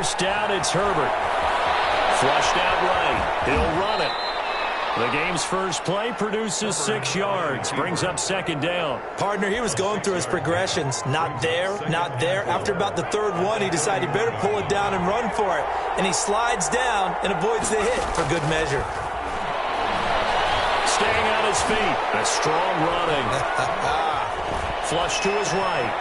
first down, it's Herbert. Flushed out right. He'll run it. The game's first play produces 6 yards. Brings up second down. Partner, he was going through his progressions. Not there, not there. After about the third one, he decided he better pull it down and run for it. And he slides down and avoids the hit for good measure. Staying on his feet. A strong running. Flush to his right.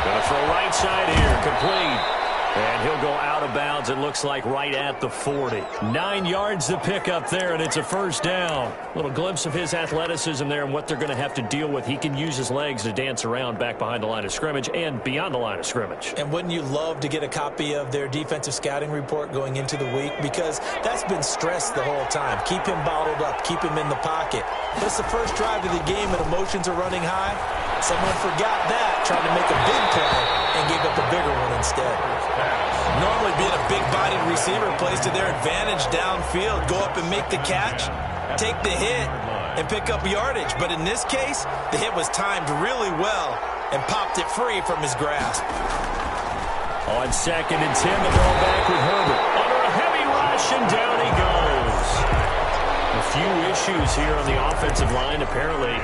Going to throw right side here. Complete. And he'll go out of bounds, it looks like, right at the 40. 9 yards to pick up there, and it's a first down. Little glimpse of his athleticism there and what they're going to have to deal with. He can use his legs to dance around back behind the line of scrimmage and beyond the line of scrimmage. And wouldn't you love to get a copy of their defensive scouting report going into the week? Because that's been stressed the whole time. Keep him bottled up. Keep him in the pocket. But it's the first drive of the game and emotions are running high. Someone forgot that, trying to make a big play, and gave up a bigger one instead. Normally being a big-bodied receiver plays to their advantage downfield. Go up and make the catch, take the hit, and pick up yardage. But in this case, the hit was timed really well and popped it free from his grasp. On 2nd and 10, the ball back with Herbert. Under a heavy rush, and down he goes. A few issues here on the offensive line, apparently.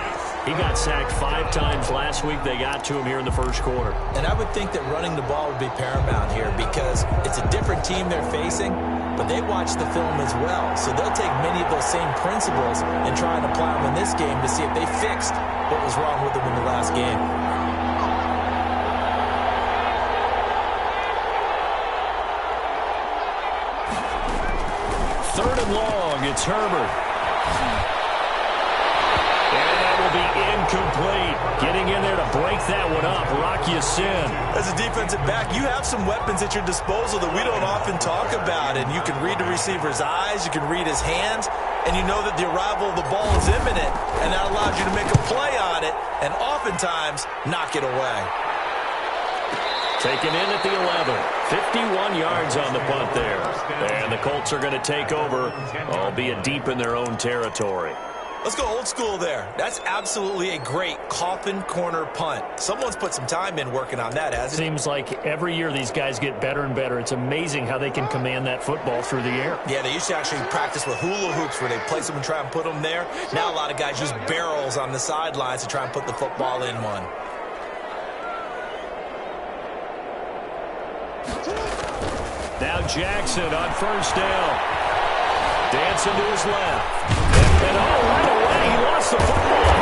He got sacked 5 times last week. They got to him here in the first quarter. And I would think that running the ball would be paramount here because it's a different team they're facing, but they watch the film as well. So they'll take many of those same principles and try and apply them in this game to see if they fixed what was wrong with them in the last game. Third and long, it's Herbert. Incomplete. Getting in there to break that one up. Rock Ya-Sin. As a defensive back, you have some weapons at your disposal that we don't often talk about. And you can read the receiver's eyes. You can read his hands. And you know that the arrival of the ball is imminent. And that allows you to make a play on it. And oftentimes, knock it away. Taken in at the 11. 51 yards on the punt there. And the Colts are going to take over, albeit deep in their own territory. Let's go old school there. That's absolutely a great coffin corner punt. Someone's put some time in working on that, hasn't it? Seems like every year these guys get better and better. It's amazing how they can command that football through the air. Yeah, they used to actually practice with hula hoops where they place them and try and put them there. Now a lot of guys use barrels on the sidelines to try and put the football in one. Now Jackson on first down. Dancing to his left. And right away, he lost the football.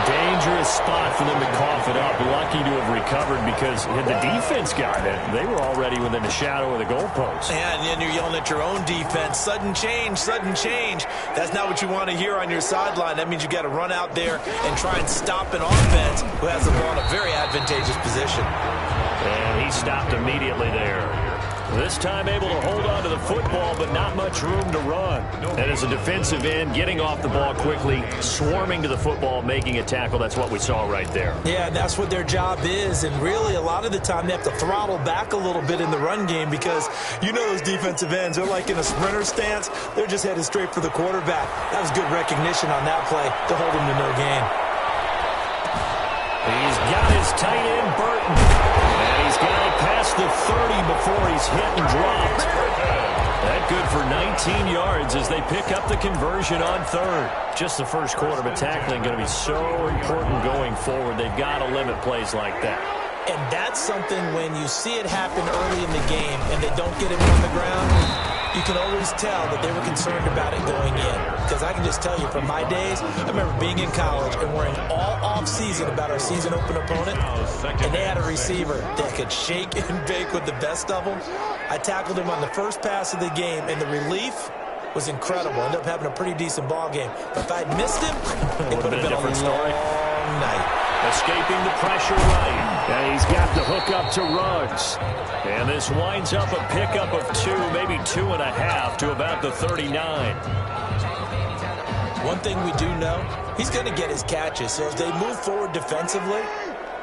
Dangerous spot for them to cough it up. Lucky to have recovered because had the defense got it, they were already within the shadow of the goalpost. And then you're yelling at your own defense. Sudden change, sudden change. That's not what you want to hear on your sideline. That means you got to run out there and try and stop an offense who has the ball in a very advantageous position. And he stopped immediately there. This time able to hold on to the football, but not much room to run. And as a defensive end, getting off the ball quickly, swarming to the football, making a tackle, that's what we saw right there. Yeah, that's what their job is. And really, a lot of the time, they have to throttle back a little bit in the run game because you know those defensive ends, they're like in a sprinter stance. They're just headed straight for the quarterback. That was good recognition on that play to hold him to no gain. He's got his tight end, Burton. And he's got it past the 30 before he's hit and dropped. That good for 19 yards as they pick up the conversion on third. Just the first quarter, but tackling going to be so important going forward. They've got to limit plays like that. And that's something when you see it happen early in the game and they don't get him on the ground, you can always tell that they were concerned about it going in. Because I can just tell you from my days, I remember being in college and worrying all off-season about our season open opponent, and they had a receiver that could shake and bake with the best of them. I tackled him on the first pass of the game, and the relief was incredible. Ended up having a pretty decent ball game. But if I'd missed him, it would have been a long night. Escaping the pressure right. And he's got the hook up to Ruggs. And this winds up a pickup of 2, maybe 2.5 to about the 39. One thing we do know, he's going to get his catches. So as they move forward defensively,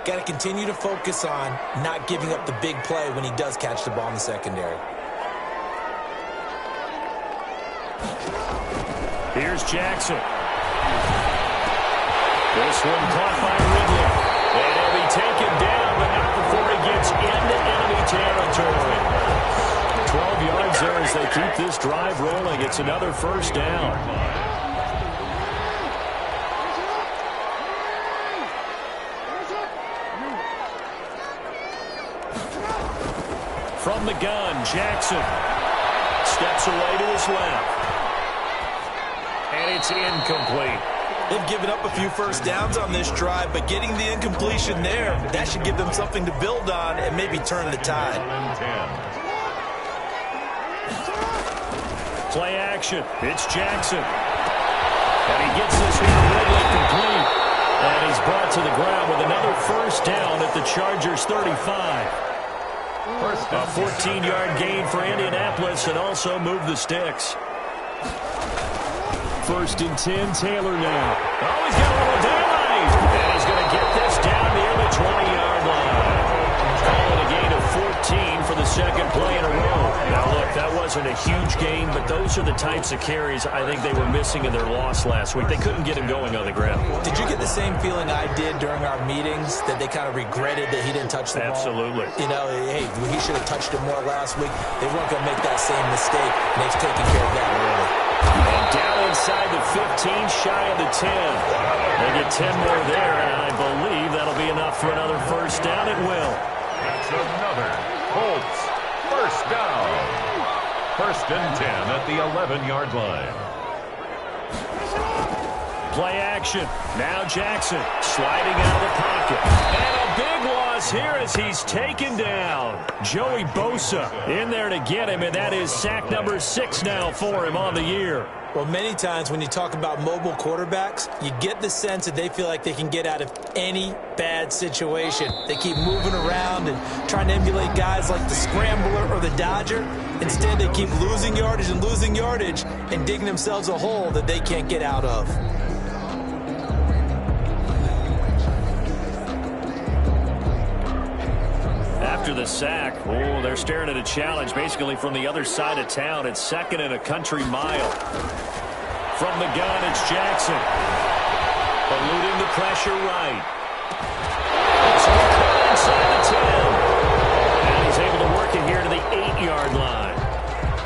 got to continue to focus on not giving up the big play when he does catch the ball in the secondary. Here's Jackson. This one caught by Ridley. And he'll be taken down, but not before he gets into enemy territory. 12 yards there as they keep this drive rolling. It's another first down. From the gun, Jackson steps away to his left. And it's incomplete. They've given up a few first downs on this drive, but getting the incompletion there, that should give them something to build on and maybe turn the tide. Play action. It's Jackson. And he gets this one really complete. And he's brought to the ground with another first down at the Chargers' 35. A 14-yard gain for Indianapolis and also move the sticks. First and 10, Taylor now. Oh, he's got a little daylight. And he's going to get this down near the 20-yard line. Calling a gain of 14 for the second play in a row. Now, look, that wasn't a huge gain, but those are the types of carries I think they were missing in their loss last week. They couldn't get him going on the ground. Did you get the same feeling I did during our meetings, that they kind of regretted that he didn't touch the ball? Absolutely. You know, hey, he should have touched it more last week. They weren't going to make that same mistake, and they've taken care of that early. And down inside the 15, shy of the 10. They get 10 more there, and I believe that'll be enough for another first down. It will. That's another Colts first down. First and 10 at the 11-yard line. Play action. Now Jackson sliding out of the pocket. And a big loss here as he's taken down. Joey Bosa in there to get him, and that is sack number 6 now for him on the year. Well, many times when you talk about mobile quarterbacks, you get the sense that they feel like they can get out of any bad situation. They keep moving around and trying to emulate guys like the Scrambler or the Dodger. Instead, they keep losing yardage and digging themselves a hole that they can't get out of. After the sack, oh, they're staring at a challenge basically from the other side of town. It's second and a country mile. From the gun, it's Jackson. Eluding the pressure right. So he's inside the 10. And he's able to work it here to the 8-yard line.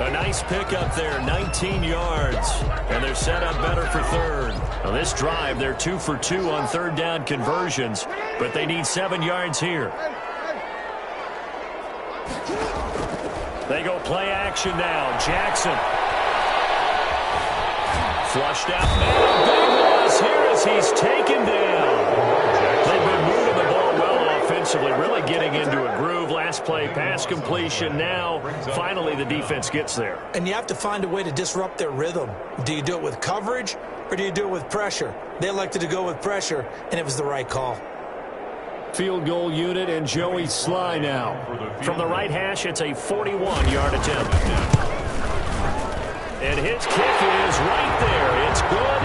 A nice pickup there, 19 yards. And they're set up better for third. Now this drive, they're 2 for 2 on third down conversions, but they need 7 yards here. They go play action now. Jackson. Flushed out. Man, big loss here as he's taken down. They've been moving the ball well offensively, really getting into a groove. Last play, pass completion. Now, finally, the defense gets there. And you have to find a way to disrupt their rhythm. Do you do it with coverage or do you do it with pressure? They elected to go with pressure, and it was the right call. Field goal unit and Joey Sly now. From the right hash, it's a 41-yard attempt. And his kick is right there. It's good.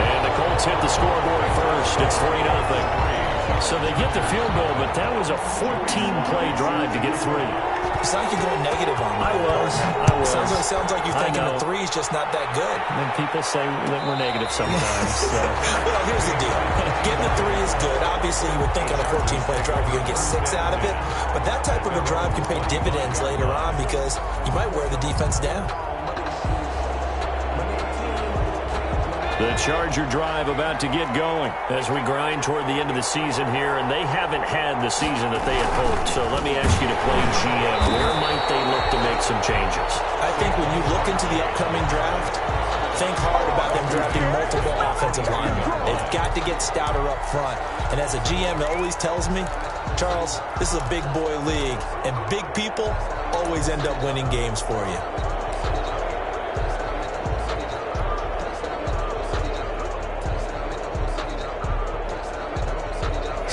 And the Colts hit the scoreboard first. It's 3-0. So they get the field goal, but that was a 14-play drive to get 3. It's like you're going negative on me. I was. Sounds like you're thinking the 3 is just not that good. And people say that we're negative sometimes. So. Well, here's the deal. Getting the 3 is good. Obviously, you would think on a 14-play drive you're going to get 6 out of it. But that type of a drive can pay dividends later on because you might wear the defense down. The Charger drive about to get going as we grind toward the end of the season here, and they haven't had the season that they had hoped. So let me ask you to play GM. Where might they look to make some changes? I think when you look into the upcoming draft, think hard about them drafting multiple offensive linemen. They've got to get stouter up front. And as a GM always tells me, Charles, this is a big boy league, and big people always end up winning games for you.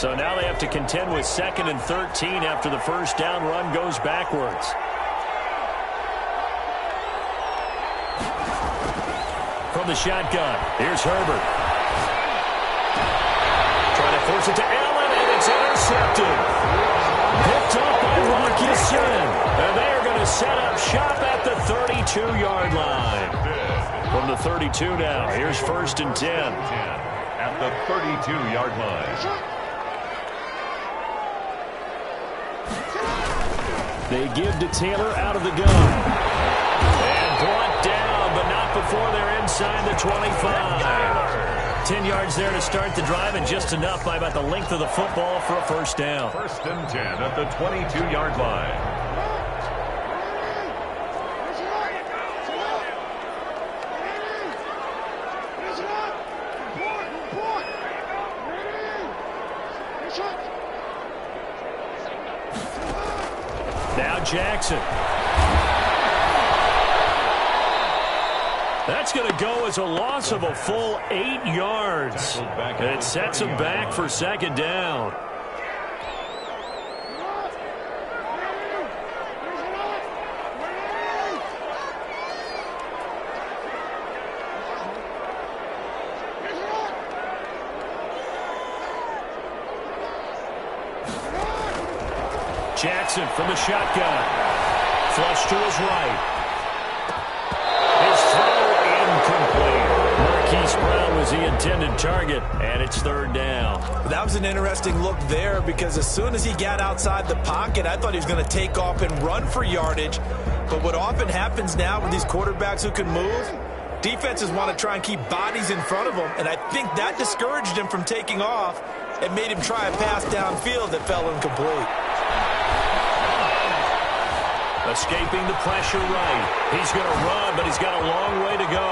So now they have to contend with 2nd and 13 after the first down run goes backwards. From the shotgun, here's Herbert. Trying to force it to Allen, and it's intercepted. Picked up by Rocky Sin. And they are going to set up shop at the 32-yard line. From the 32 now, here's 1st and 10. At the 32-yard line. They give to Taylor out of the gun. And brought down, but not before they're inside the 25. 10 yards there to start the drive, and just enough by about the length of the football for a first down. First and 10 at the 22-yard line. Now Jackson. That's going to go as a loss of a full 8 yards. It sets him back for second down. Jackson from the shotgun. Flush to his right. His throw incomplete. Marquise Brown was the intended target, and it's third down. That was an interesting look there because as soon as he got outside the pocket, I thought he was going to take off and run for yardage. But what often happens now with these quarterbacks who can move, defenses want to try and keep bodies in front of them, and I think that discouraged him from taking off and made him try a pass downfield that fell incomplete. Escaping the pressure right. He's going to run, but he's got a long way to go.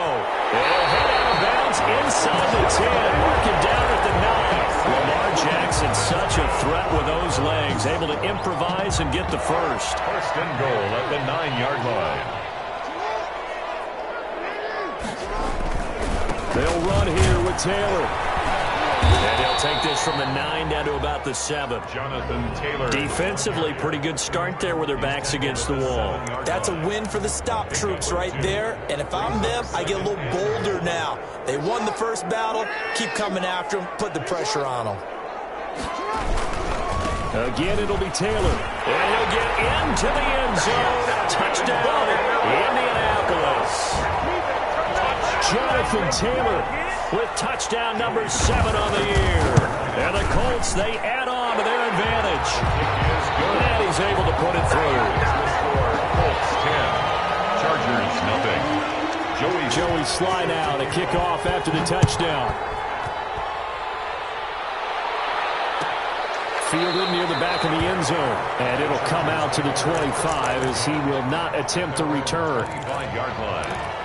He'll head out of bounds inside the 10. Mark him down at the 9. Lamar Jackson, such a threat with those legs. Able to improvise and get the first. First and goal at the 9-yard line. They'll run here with Taylor. And he'll take this from the 9 down to about the 7. Jonathan Taylor. Defensively, pretty good start there with their backs against the wall. That's a win for the stop troops right there. And if I'm them, I get a little bolder now. They won the first battle. Keep coming after them. Put the pressure on them. Again, it'll be Taylor. And he'll get into the end zone. Touchdown, Indianapolis. Jonathan Taylor with touchdown number 7 on the year. And the Colts, they add on to their advantage. And he's able to put it through. Colts 10. Chargers nothing. Joey Sly now to kick off after the touchdown. Fielded near the back of the end zone. And it'll come out to the 25 as he will not attempt to return. 5-yard line.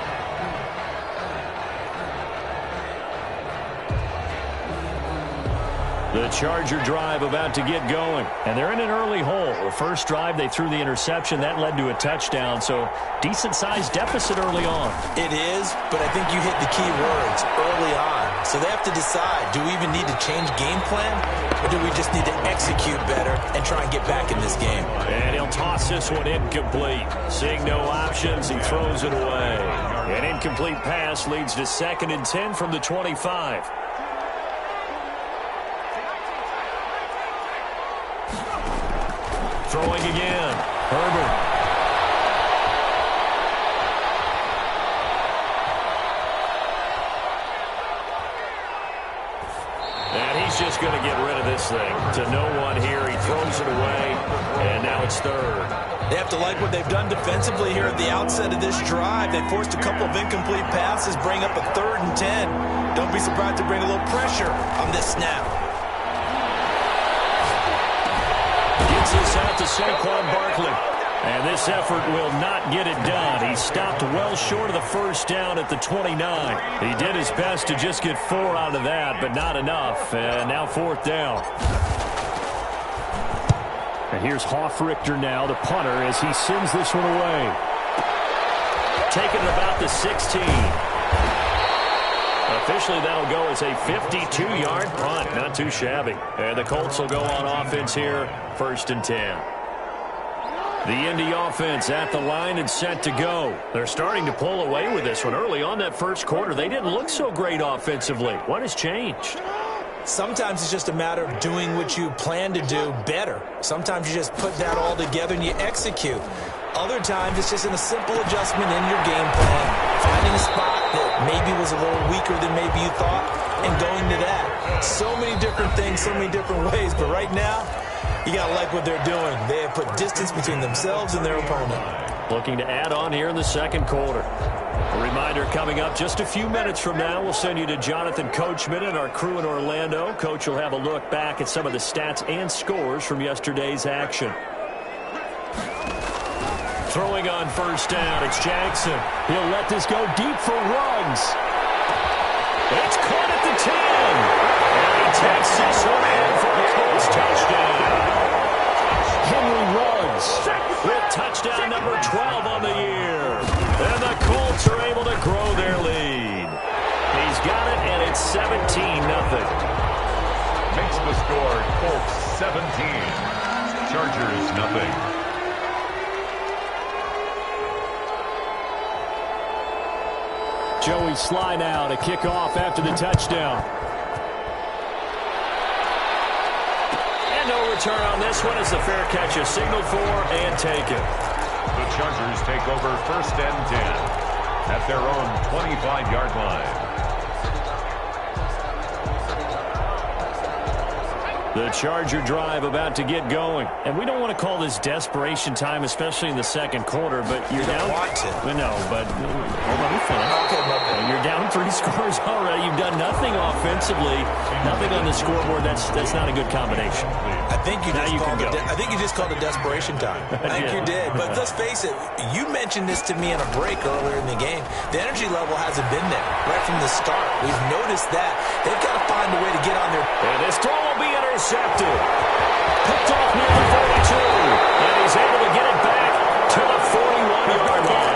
The Charger drive about to get going. And they're in an early hole. The first drive, they threw the interception. That led to a touchdown. So decent-sized deficit early on. It is, but I think you hit the key words early on. So they have to decide, do we even need to change game plan? Or do we just need to execute better and try and get back in this game? And he'll toss this one incomplete. Seeing no options, he throws it away. An incomplete pass leads to 2nd and 10 from the 25. Throwing again. Herbert. And he's just going to get rid of this thing. To no one here. He throws it away. And now it's 3rd. They have to like what they've done defensively here at the outset of this drive. They forced a couple of incomplete passes, bring up a 3rd and 10. Don't be surprised to bring a little pressure on this snap. Gets this out to Saquon Barkley. And this effort will not get it done. He stopped well short of the first down at the 29. He did his best to just get 4 out of that, but not enough. And now 4th down. And here's Hoffrichter now, the punter, as he sends this one away. Taking it about the 16. Officially, that'll go as a 52-yard punt. Not too shabby. And the Colts will go on offense here, 1st and 10. The Indy offense at the line and set to go. They're starting to pull away with this one. Early on that first quarter, they didn't look so great offensively. What has changed? Sometimes it's just a matter of doing what you plan to do better. Sometimes you just put that all together and you execute. Other times it's just in a simple adjustment in your game plan, finding a spot that maybe was a little weaker than maybe you thought, and going to that. So many different things, so many different ways, but right now, You got to like what they're doing. They have put distance between themselves and their opponent. Looking to add on here in the second quarter. A reminder coming up just a few minutes from now. We'll send you to Jonathan Coachman and our crew in Orlando. Coach will have a look back at some of the stats and scores from yesterday's action. Throwing on first down, it's Jackson. He'll let this go deep for Ruggs. It's caught at the 10. And he takes this one in for a Colts touchdown. Henry Ruggs with touchdown number 12 on the year. And the Colts are able to grow their lead. He's got it, and it's 17-0. Makes the score Colts 17. Chargers nothing. Joey Sly now to kick off after the touchdown. And no return on this one as the fair catch is signaled for and taken. The Chargers take over first and 10 at their own 25-yard line. The Charger drive about to get going. And we don't want to call this desperation time, especially in the second quarter, but you're down. Want to. No, but hold on, Okay, you're down 3 scores already. You've done nothing offensively, nothing on the scoreboard. That's not a good combination. I think you just called it desperation time. I think you did. But let's face it, you mentioned this to me in a break earlier in the game. The energy level hasn't been there right from the start. We've noticed that. They've got to find a way to get on their... And this throw will be intercepted. Picked off near the 42. And he's able to get it back to the 41-yard line.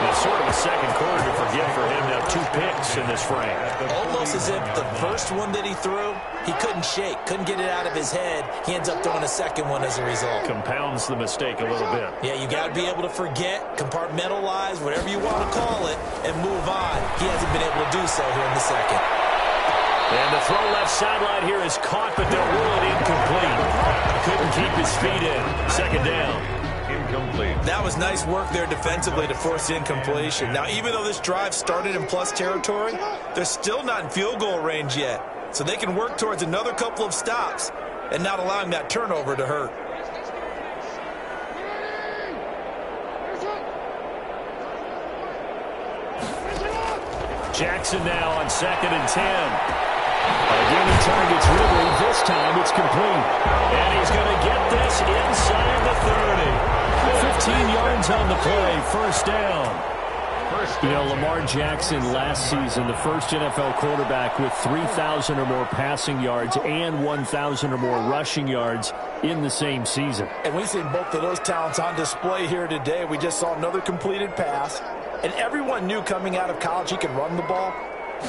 It's sort of a second quarter to forget for him. Now 2 picks in this frame. Almost as if the first one that he threw, he couldn't shake, couldn't get it out of his head. He ends up throwing a second one as a result. Compounds the mistake a little bit. Yeah, you got to be able to forget, compartmentalize, whatever you want to call it, and move on. He hasn't been able to do so here in the second. And the throw left sideline here is caught, but they'll rule it incomplete. Couldn't keep his feet in. Second down. Incomplete. That was nice work there defensively to force the incompletion. Now, even though this drive started in plus territory, they're still not in field goal range yet. So they can work towards another couple of stops and not allowing that turnover to hurt. Jackson now on 2nd and 10. Again, he targets Ridley. This time it's complete. And he's going to get this inside the 30. 15 yards on the play. First down. You know, Lamar Jackson last season, the first NFL quarterback with 3,000 or more passing yards and 1,000 or more rushing yards in the same season. And we've seen both of those talents on display here today. We just saw another completed pass. And everyone knew coming out of college he could run the ball.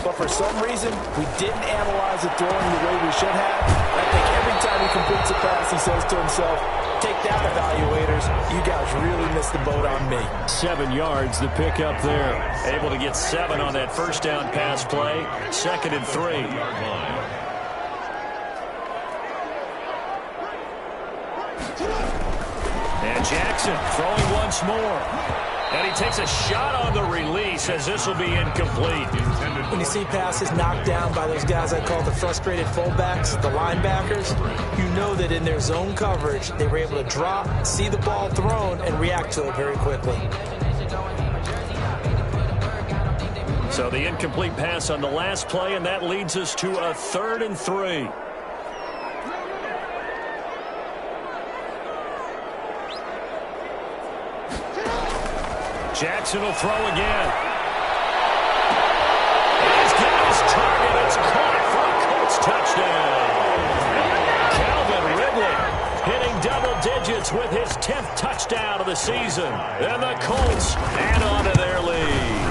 But for some reason, we didn't analyze the throwing the way we should have. I think every time he completes a pass, he says to himself, take that, evaluators. You guys really missed the boat on me. 7 yards, the pickup there. Able to get 7 on that first down pass play. 2nd and 3. And Jackson throwing once more. And he takes a shot on the release as this will be incomplete. When you see passes knocked down by those guys I call the frustrated fullbacks, the linebackers, you know that in their zone coverage, they were able to drop, see the ball thrown, and react to it very quickly. So the incomplete pass on the last play, and that leads us to a 3rd and 3. Jackson will throw again. He's got his target. It's caught for a Colts touchdown. Calvin Ridley hitting double digits with his 10th touchdown of the season. And the Colts add on to their lead.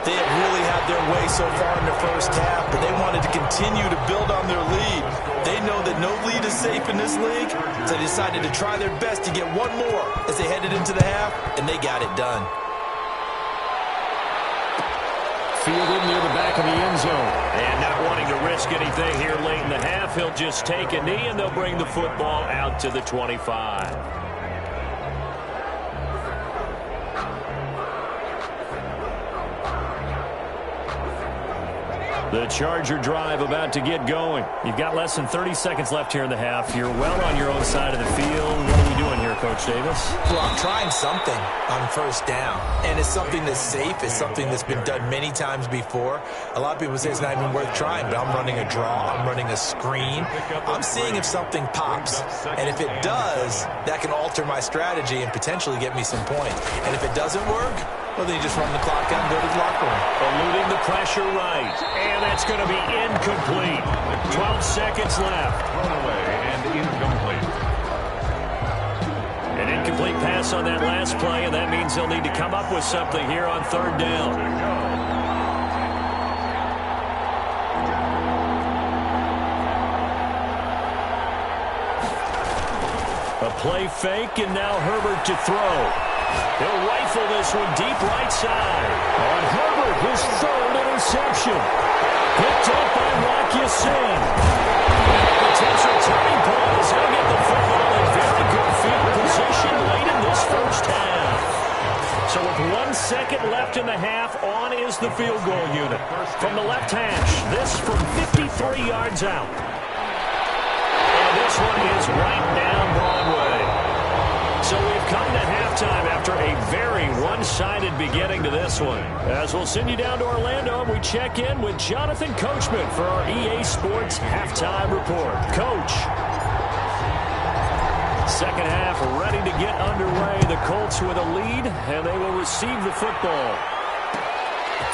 They have really had their way so far in the first half, but they wanted to continue to build on their lead. They know that no lead is safe in this league, so they decided to try their best to get one more as they headed into the half, and they got it done. Fielded near the back of the end zone. And not wanting to risk anything here late in the half, he'll just take a knee, and they'll bring the football out to the 25. The Charger drive about to get going. You've got less than 30 seconds left here in the half. You're well on your own side of the field. What are we doing here, Coach Davis? Well, I'm trying something on first down, and it's something that's safe. It's something that's been done many times before. A lot of people say it's not even worth trying, but I'm running a draw. I'm running a screen. I'm seeing if something pops, and if it does, that can alter my strategy and potentially get me some points. And if it doesn't work, well, then you just run the clock out and go to the locker room. Eluding the pressure right. And that's going to be incomplete. 12 seconds left. Thrown away and incomplete. An incomplete pass on that last play, and that means they'll need to come up with something here on third down. A play fake, and now Herbert to throw. He'll rifle this one deep right side. On Herbert, his third interception. Picked up by Rocky Sin. Potential turning point as he'll get the football in very good field position late in this first half. So with 1 second left in the half, on is the field goal unit. From the left hash, this from 53 yards out. And this one is right down Broadway. So we've come to halftime after a very one-sided beginning to this one. As we'll send you down to Orlando, and we check in with Jonathan Coachman for our EA Sports Halftime Report. Coach. Second half ready to get underway. The Colts with a lead, and they will receive the football.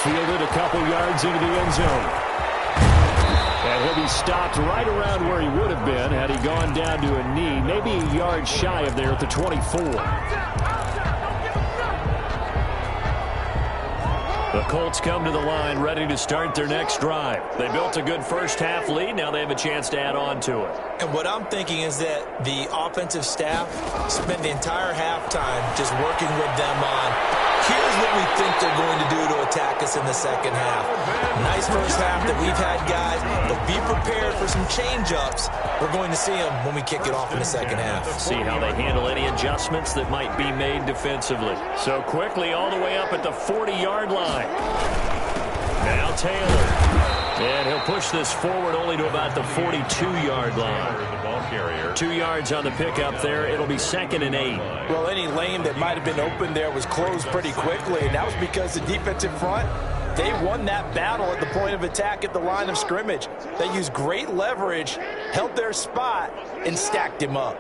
Fielded a couple yards into the end zone. And he'll be stopped right around where he would have been had he gone down to a knee, maybe a yard shy of there at the 24. The Colts come to the line ready to start their next drive. They built a good first-half lead. Now they have a chance to add on to it. And what I'm thinking is that the offensive staff spent the entire halftime just working with them on, here's what we think they're going to do to attack us in the second half. Nice first half that we've had, guys, but be prepared for some change-ups. We're going to see them when we kick it off in the second half. See how they handle any adjustments that might be made defensively. So quickly all the way up at the 40-yard line. Now Taylor. And he'll push this forward only to about the 42-yard line. 2 yards on the pickup there. It'll be 2nd and 8. Well, any lane that might have been open there was closed pretty quickly, and that was because the defensive front, they won that battle at the point of attack at the line of scrimmage. They used great leverage, held their spot, and stacked him up.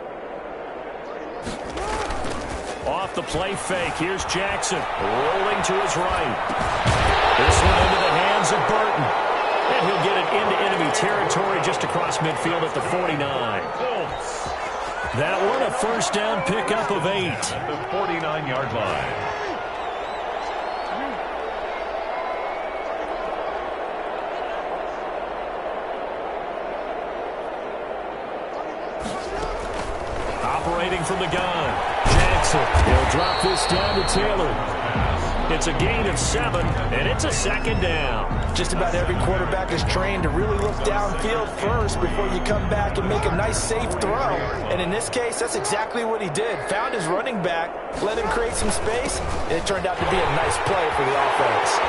Off the play fake, here's Jackson, rolling to his right. This one into the hands of Burton. And he'll get it into enemy territory just across midfield at the 49. That one a first down pickup of 8. The 49-yard line. Operating from the gun. Jackson. He'll drop this down to Taylor. It's a gain of 7, and it's a 2nd down. Just about every quarterback is trained to really look downfield first before you come back and make a nice, safe throw. And in this case, that's exactly what he did. Found his running back, let him create some space, and it turned out to be a nice play for the offense.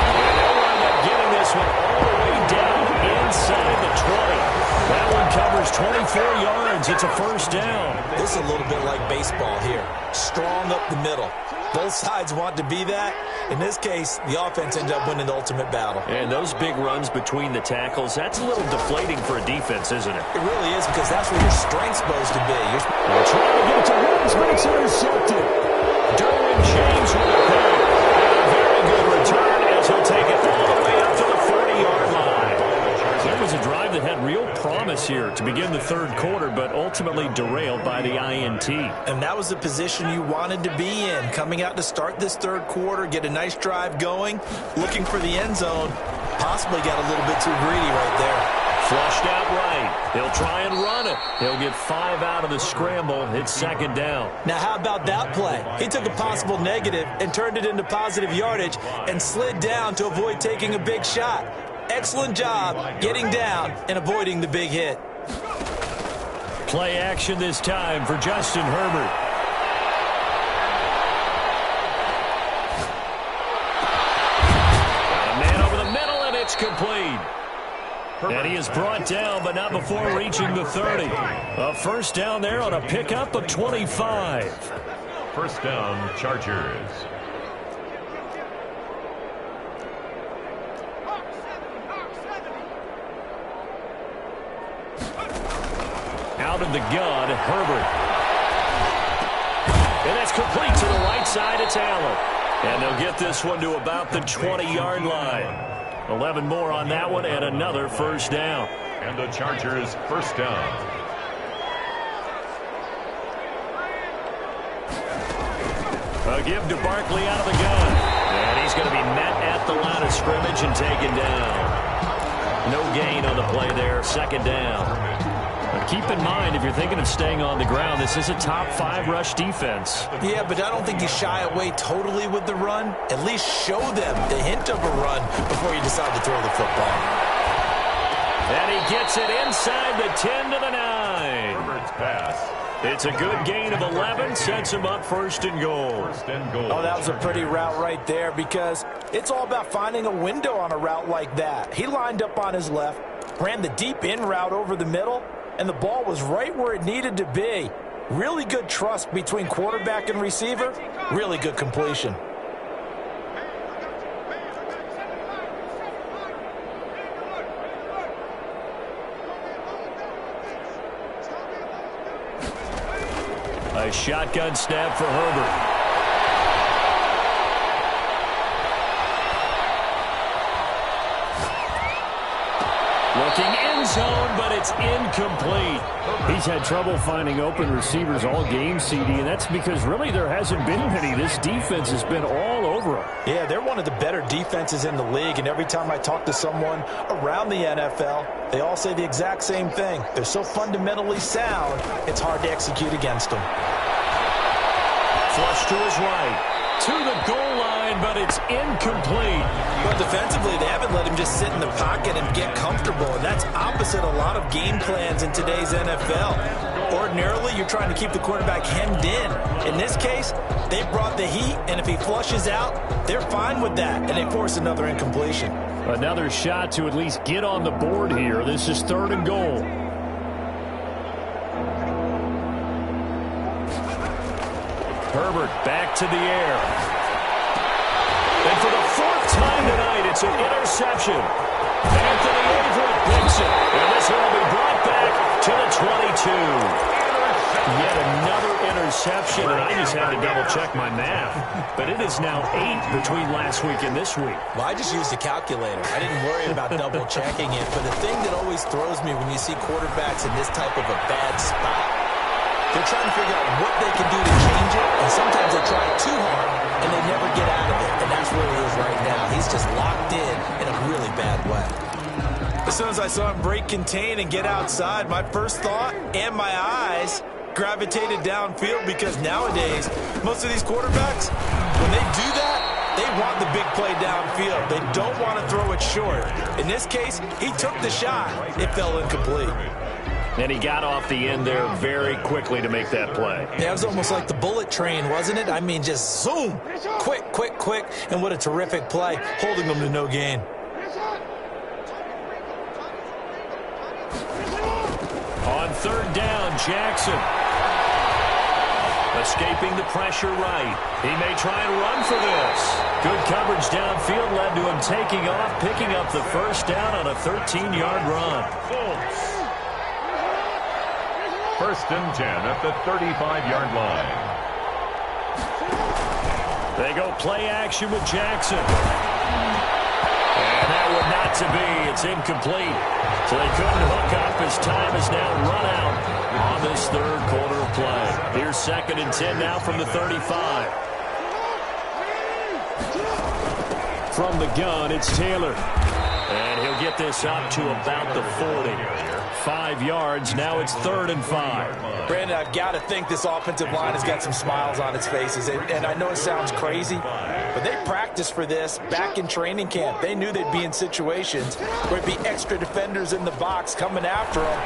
And they'll wind up getting this one all the way down inside the 20. That one covers 24 yards. It's a first down. This is a little bit like baseball here. Strong up the middle. Both sides want to be that. In this case, the offense ended up winning the ultimate battle. And those big runs between the tackles, that's a little deflating for a defense, isn't it? It really is, because that's where your strength's supposed to be. They're trying to get to Woods, but it's intercepted. Derwin James with a pick. A very good return as he'll take it all the way up to the 40-yard line. That was a drive that had real promise here to begin the third quarter, but ultimately derailed by the INT. And that was the position you wanted to be in, coming out to start this third quarter, get a nice drive going, looking for the end zone. Possibly got a little bit too greedy right there. Flushed out right. He'll try and run it. He'll get 5 out of the scramble. It's 2nd down. Now, how about that play? He took a possible negative and turned it into positive yardage and slid down to avoid taking a big shot. Excellent job getting down and avoiding the big hit. Play action this time for Justin Herbert. Got a man over the middle, complete. And he is brought down, but not before reaching the 30. A first down there on a pickup of 25. First down, Chargers. Out of the gun, Herbert. And that's complete to the right side of Taylor. And they'll get this one to about the 20-yard line. 11 more on that one and another first down. And the Chargers first down. A give to Barkley out of the gun. And he's going to be met at the line of scrimmage and taken down. No gain on the play there. Second down. But keep in mind, if you're thinking of staying on the ground, this is a top 5 rush defense. Yeah, but I don't think you shy away totally with the run. At least show them the hint of a run before you decide to throw the football. And he gets it inside the 10 to the 9. Herbert's pass. It's a good gain of 11, sets him up first and goal. First and goal. Oh, that was a pretty route right there because it's all about finding a window on a route like that. He lined up on his left, ran the deep in route over the middle, and the ball was right where it needed to be. Really good trust between quarterback and receiver. Really good completion. A shotgun snap for Herbert. Looking end zone, but it's incomplete. He's had trouble finding open receivers all game, CD, and that's because really there hasn't been many. This defense has been all over him. Yeah, they're one of the better defenses in the league, and every time I talk to someone around the NFL, they all say the exact same thing. They're so fundamentally sound, it's hard to execute against them. Flush to his right. To the goal line, but it's incomplete. Well, defensively, they haven't let him just sit in the pocket and get comfortable, and that's opposite a lot of game plans in today's NFL. Ordinarily, you're trying to keep the quarterback hemmed in. In this case, they brought the heat, and if he flushes out, they're fine with that, and they force another incompletion. Another shot to at least get on the board here. This is third and goal. Herbert back to the air. And for the 4th time tonight, it's an interception. Anthony Averett picks it. And this one will be brought back to the 22. Yet another interception, and I just had to double-check my math. But it is now 8 between last week and this week. Well, I just used a calculator. I didn't worry about double-checking it. But the thing that always throws me when you see quarterbacks in this type of a bad spot, they're trying to figure out what they can do to change it, and sometimes they try too hard, and they never get out of it, and that's where he is right now. He's just locked in a really bad way. As soon as I saw him break contain and get outside, my first thought and my eyes gravitated downfield because nowadays, most of these quarterbacks, when they do that, they want the big play downfield. They don't want to throw it short. In this case, he took the shot. It fell incomplete. And he got off the end there very quickly to make that play. Yeah, it was almost like the bullet train, wasn't it? I mean, just zoom. Quick, quick, quick. And what a terrific play, holding them to no gain. On third down, Jackson. Escaping the pressure right. He may try and run for this. Good coverage downfield led to him taking off, picking up the first down on a 13-yard run. First and 10 at the 35-yard line. They go play action with Jackson. And that would not to be. It's incomplete. So they couldn't hook up. His time is now run out on this third quarter of play. Here's second and 10 now from the 35. From the gun, it's Taylor. And he'll get this up to about the 40. 5 yards. Now it's 3rd and 5. Brandon, I've got to think this offensive line has got some smiles on its faces. And I know it sounds crazy, but they practiced for this back in training camp. They knew they'd be in situations where it'd be extra defenders in the box coming after them,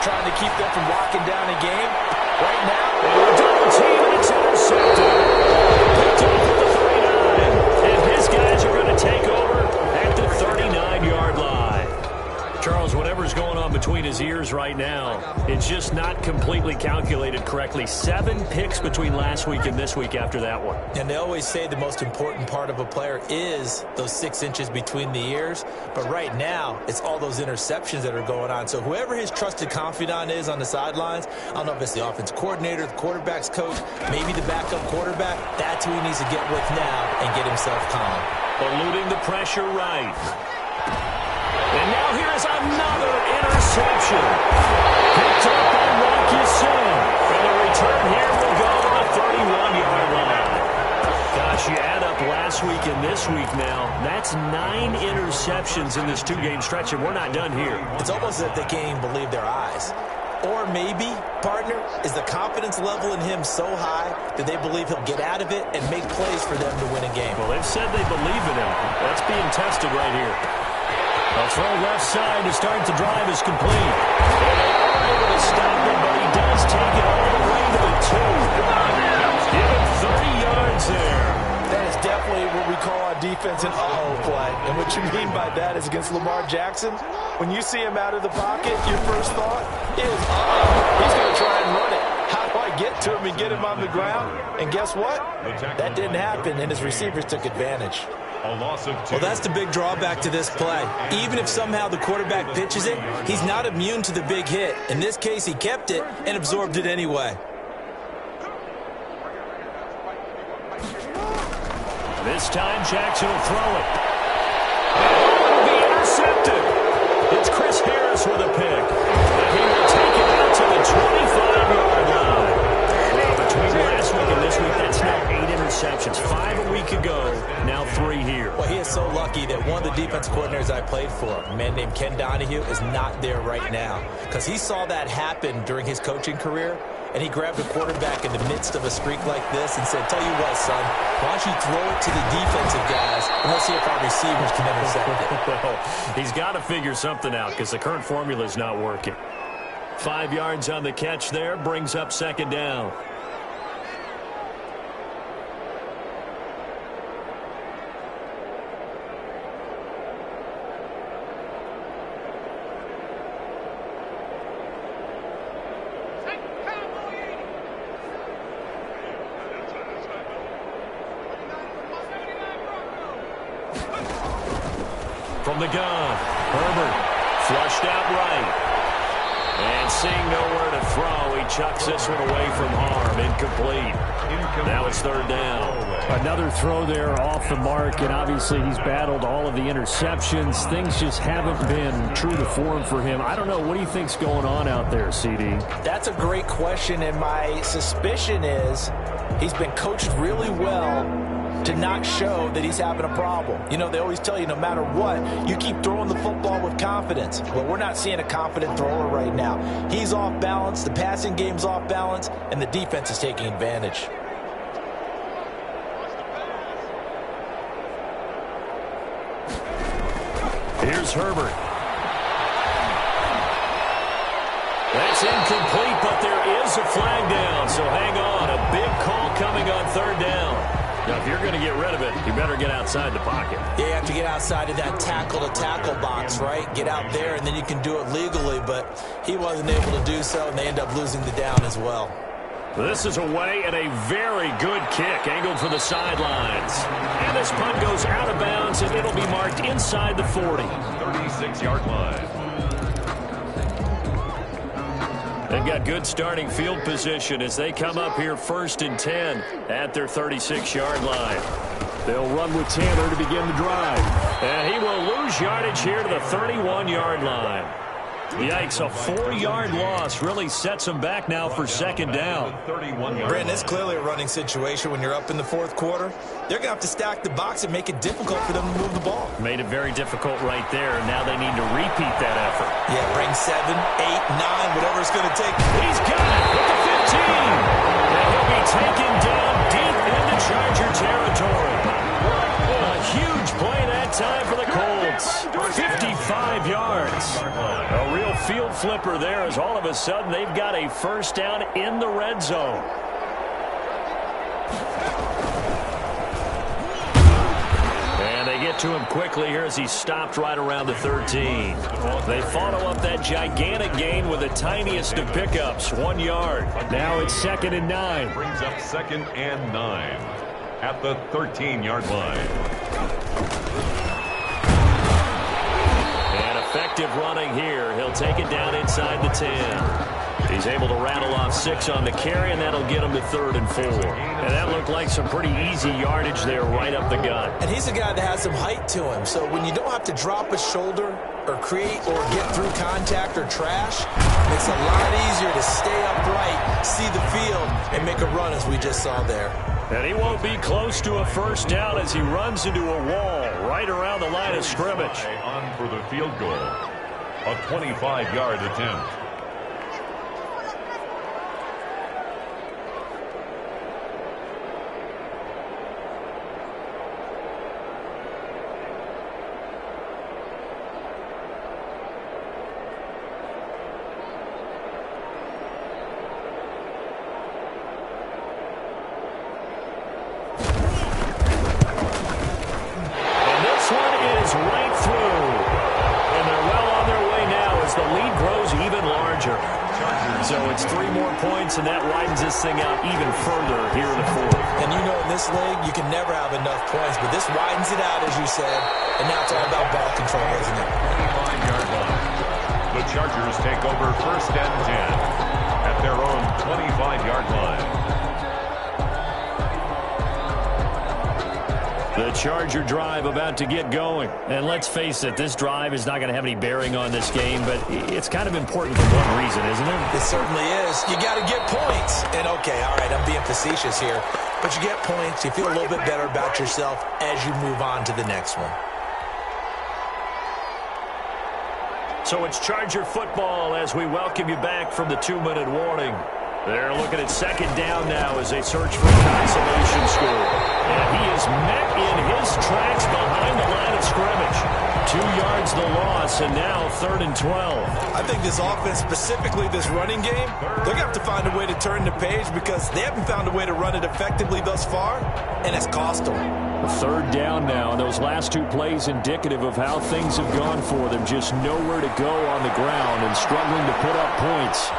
trying to keep them from locking down a game. Right now, double team, and it's intercepted. Picked off at the 39. And his guys are going to take over at the 39-yard line. numbers right now. It's just not completely calculated correctly. 7 picks between last week and this week after that one. And they always say the most important part of a player is those 6 inches between the ears. But right now, it's all those interceptions that are going on. So whoever his trusted confidant is on the sidelines, I don't know if it's the offense coordinator, the quarterback's coach, maybe the backup quarterback, that's who he needs to get with now and get himself calm. Eluding the pressure right. And now here's another interception. Picked up by Watson. And the return here will go to the 31-yard line. Gosh, you add up last week and this week now, that's 9 interceptions in this 2-game stretch, and we're not done here. It's almost as if they can't even believe their eyes. Or maybe, partner, is the confidence level in him so high that they believe he'll get out of it and make plays for them to win a game. Well, they've said they believe in him. That's being tested right here. A throw left side to start the drive is complete. And they are able to stop him, but he does take it all the way to the 2. Give him 30 yards there. That is definitely what we call a defense an uh-oh play. And what you mean by that is against Lamar Jackson, when you see him out of the pocket, your first thought is, uh-oh, he's going to try and run it. How do I get to him and get him on the ground? And guess what? That didn't happen, and his receivers took advantage. A loss of 2. Well, that's the big drawback to this play. Even if somehow the quarterback pitches it, he's not immune to the big hit. In this case, he kept it and absorbed it anyway. This time, Jackson will throw it. And it'll be intercepted. It's Chris Harris with a pick. And he will take it out to the 25-yard line. Well, between last week and this week, that's now 8 interceptions. 5 a week ago, now 3 here. Well, he is so lucky that one of the defense coordinators I played for, a man named Ken Donahue, is not there right now. Because he saw that happen during his coaching career, and he grabbed a quarterback in the midst of a streak like this and said, tell you what, son, why don't you throw it to the defensive guys, and let's see if our receivers can intercept it. Well, he's got to figure something out because the current formula is not working. 5 yards on the catch there, brings up 2nd down. From the gun, Herbert flushed out right. And seeing nowhere to throw, he chucks this one away from harm. Incomplete. Now it's 3rd down. Another throw there off the mark, and obviously he's battled all of the interceptions. Things just haven't been true to form for him. I don't know. What do you think's going on out there, CD? That's a great question, and my suspicion is he's been coached really well to not show that he's having a problem. You know, they always tell you no matter what, you keep throwing the football with confidence. Well, we're not seeing a confident thrower right now. He's off balance, the passing game's off balance, and the defense is taking advantage. Here's Herbert. That's incomplete, but there is a flag down, so hang on. A big call coming on 3rd down. Now, if you're going to get rid of it, you better get outside the pocket. Yeah, you have to get outside of that tackle-to-tackle box, right? Get out there, and then you can do it legally, but he wasn't able to do so, and they end up losing the down as well. This is away and a very good kick, angled for the sidelines. And this punt goes out of bounds, and it'll be marked inside the 40. 36-yard line. They've got good starting field position as they come up here 1st and 10 at their 36-yard line. They'll run with Tanner to begin the drive. And he will lose yardage here to the 31-yard line. Yikes, a 4-yard loss really sets them back now for 2nd down. Brandon, it's clearly a running situation when you're up in the 4th quarter. They're going to have to stack the box and make it difficult for them to move the ball. Made it very difficult right there. Now they need to repeat that effort. Yeah, bring 7, 8, 9, whatever it's going to take. He's got it with the 15. And he'll be taken down deep into Charger territory. A huge play that time for the Colts. 55 yards. A real field flipper there as all of a sudden they've got a 1st down in the red zone. And they get to him quickly here as he stopped right around the 13. They follow up that gigantic gain with the tiniest of pickups, 1 yard. Now it's 2nd and 9. Brings up 2nd and 9 at the 13-yard line. And effective running here. He'll take it down inside the 10. He's able to rattle off 6 on the carry, and that'll get him to 3rd and 4. And that looked like some pretty easy yardage there right up the gut. And he's a guy that has some height to him. So when you don't have to drop a shoulder or create or get through contact or trash, it makes it a lot easier to stay upright, see the field, and make a run as we just saw there. And he won't be close to a first down as he runs into a wall right around the line of scrimmage. On for the field goal. A 25-yard attempt. Right through. And they're well on their way now as the lead grows even larger. So it's 3 more points, and that widens this thing out even further here in the 4th. And you know in this league, you can never have enough points, but this widens it out, as you said. And now it's all about ball control, isn't it? 25-yard line. The Chargers take over 1st and 10 at their own 25-yard line. The Charger drive about to get going. And let's face it, this drive is not going to have any bearing on this game, but it's kind of important for one reason, isn't it? It certainly is. You got to get points. And, okay, all right, I'm being facetious here. But you get points, you feel a little bit better about yourself as you move on to the next one. So it's Charger football as we welcome you back from the 2-minute warning. They're looking at 2nd down now as they search for a consolation score. And he is met in his tracks behind the line of scrimmage. 2 yards the loss, and now 3rd and 12. I think this offense, specifically this running game, they're going to have to find a way to turn the page because they haven't found a way to run it effectively thus far, and it's cost them. 3rd down now, and those last 2 plays indicative of how things have gone for them. Just nowhere to go on the ground and struggling to put up points.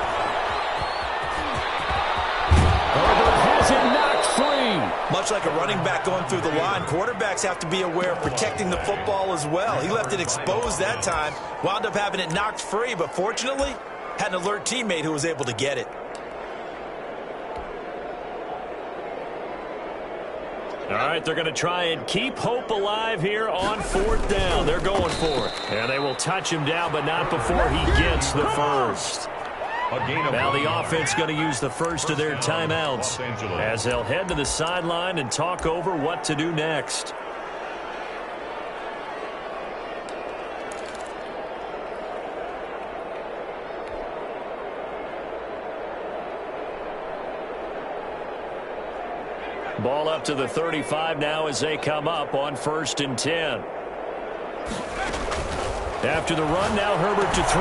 Has it knocked free. Much like a running back going through the line, quarterbacks have to be aware of protecting the football as well. He left it exposed that time, wound up having it knocked free, but fortunately, had an alert teammate who was able to get it. All right, they're going to try and keep hope alive here on 4th down. They're going for it. And they will touch him down, but not before he gets the first. Now the offense going to use the first of their timeouts as they'll head to the sideline and talk over what to do next. Ball up to the 35 now as they come up on 1st and 10. After the run, now Herbert to throw.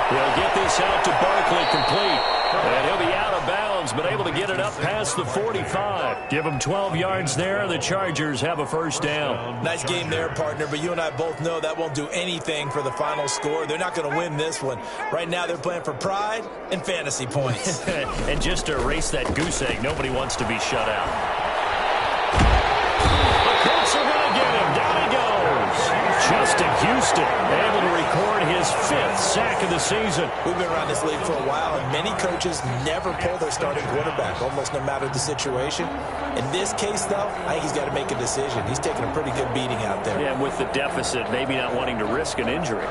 He'll get this out to Barkley, complete. And he'll be out of bounds, but able to get it up past the 45. Give him 12 yards there. The Chargers have a first down. Nice game there, partner, but you and I both know that won't do anything for the final score. They're not going to win this one. Right now, they're playing for pride and fantasy points. And just to erase that goose egg, nobody wants to be shut out. The Colts are going to get him. Down he goes. Justin Houston able to record his 5th sack of the season. We've been around this league for a while, and many coaches never pull their starting quarterback, almost no matter the situation. In this case, though, I think he's got to make a decision. He's taking a pretty good beating out there. Yeah, with the deficit, maybe not wanting to risk an injury.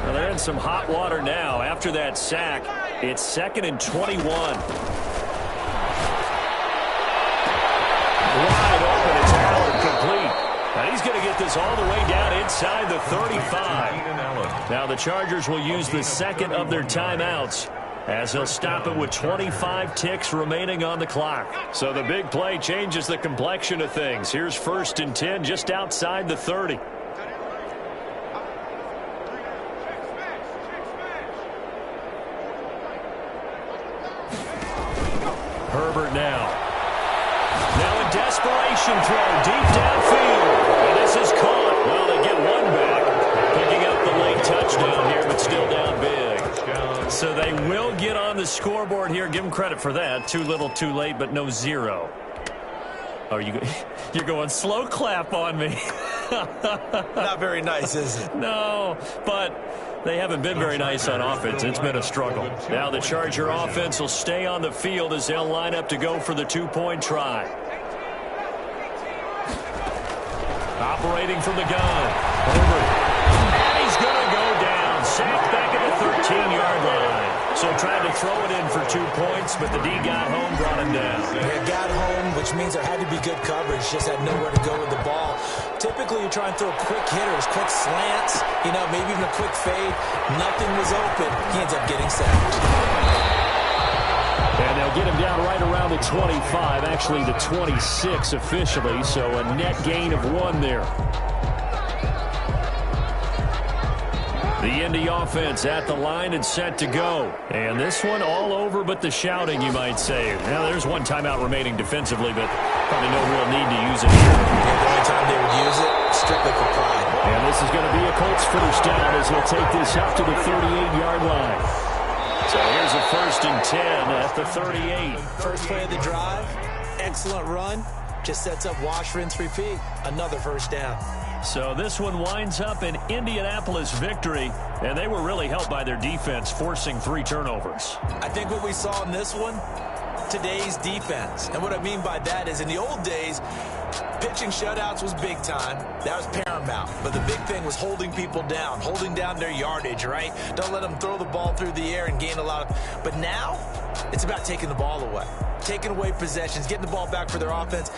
Well, they're in some hot water now. After that sack, it's 2nd and 21. Wide open, it's Allen, complete. And he's going to get this all the way down inside the 35. Now the Chargers will use the 2nd of their timeouts as they'll stop it with 25 ticks remaining on the clock. So the big play changes the complexion of things. Here's 1st and 10 just outside the 30. desperation throw deep downfield. And this is caught. Well, they get one back. Picking up the late touchdown here, but still down big. So they will get on the scoreboard here. Give them credit for that. Too little, too late, but no zero. Oh, you're going slow clap on me. Not very nice, is it? No, but they haven't been very nice on offense. It's been a struggle. Now the Charger offense will stay on the field as they'll line up to go for the two-point try. Operating from the gun. Over. And he's going to go down. Sacked back at the 13-yard line. So tried to throw it in for 2 points, but the D got home, brought him down. Yeah, got home, which means there had to be good coverage. Just had nowhere to go with the ball. Typically, you try and throw quick hitters, quick slants, maybe even a quick fade. Nothing was open. He ends up getting sacked. And they'll get him down right around the 25, actually the 26 officially, so a net gain of 1 there. The Indy offense at the line and set to go. And this one all over but the shouting, you might say. Now, there's one timeout remaining defensively, but probably no real need to use it here. Yeah, the only time they would use it, strictly for pride. And this is going to be a Colts first down as he'll take this out to the 38-yard line. So here's a 1st and 10 at the 38. First play of the drive, excellent run. Just sets up wash, rinse, repeat. Another first down. So this one winds up an Indianapolis victory, and they were really helped by their defense, forcing 3 turnovers. I think what we saw in this one, today's defense. And what I mean by that is in the old days, pitching shutouts was big time. That was paramount. But the big thing was holding people down, holding down their yardage, right? Don't let them throw the ball through the air and gain a lot of... But now, it's about taking the ball away. Taking away possessions, getting the ball back for their offense.